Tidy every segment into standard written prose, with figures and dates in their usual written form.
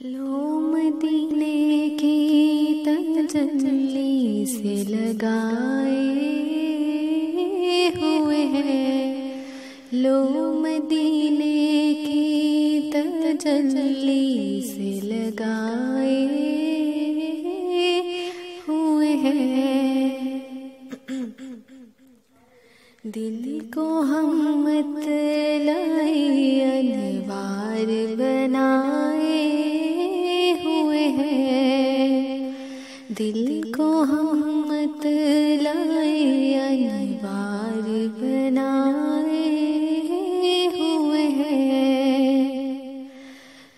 लो मदीने की तजल्ली से लगाए हुए हैं। लो मदीने की तजल्ली से लगाए हुए हैं। दिल को हम मतलाई अनवार बनाए हुए हैं। दिल को हम मतलाई अनवार बनाए हुए हैं।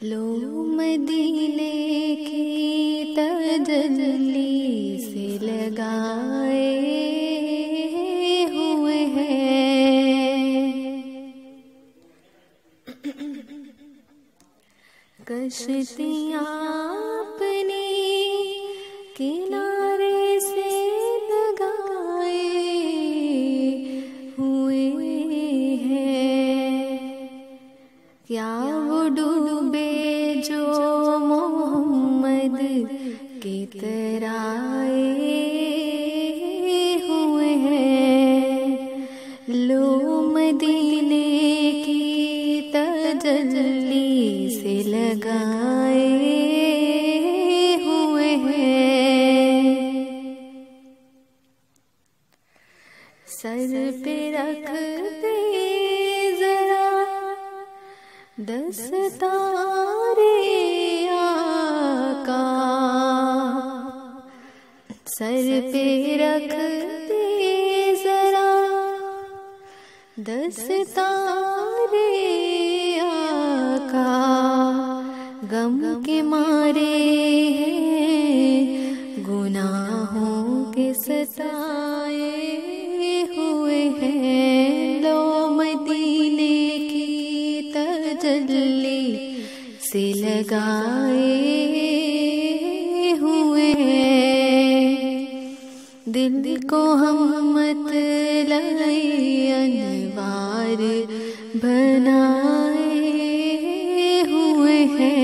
लो मदीने की तजल्ली से लगाए कश्तियाँ अपनी किनारे से लगाए हुए हैं। क्या वो डूबे जो मोहम्मद की तरह आए हुए हैं। लो मदीने की तजल्ली से लगाए हुए हैं। सर पे रख दे जरा दस्तारे आका। सर पे रख दे जरा दस्तारे आका। गम के मारे हैं, गुनाहों के सताए हुए हैं। लो मदीने की तजल्ली से लगाए हुए हैं। दिल को हम मतलाई अनवार बनाए हुए हैं।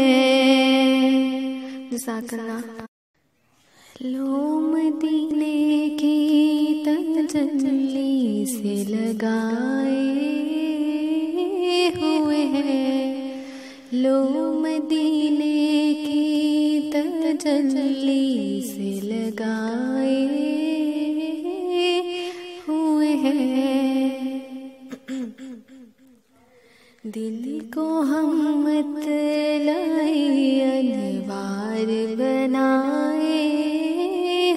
जज़ाकल्लाह। लो मदीने की तजल्ली से लगाए हुए हैं। लो मदीने की तजल्ली से लगाए हुए हैं। दिल को हम मतलाई अनवार बनाए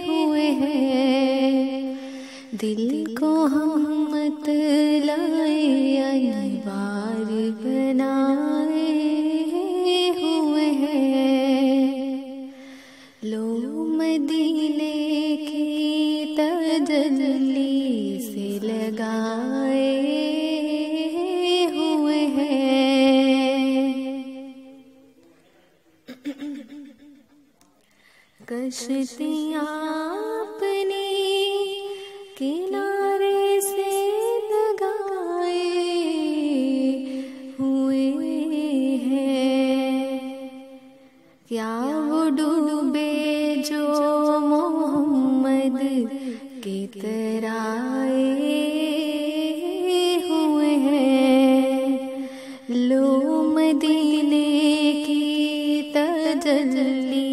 हुए हैं। दिल को हम मतलाई अनवार बनाए हुए हैं। लो मदीने की तजल्ली से लगाए हुए हैं। कश्तियाँ अपनी किनारे से लगाए हुए हैं। क्या वो डूबे जो मोहम्मद की तरह आए हुए हैं। लो मदीने की तजल्ली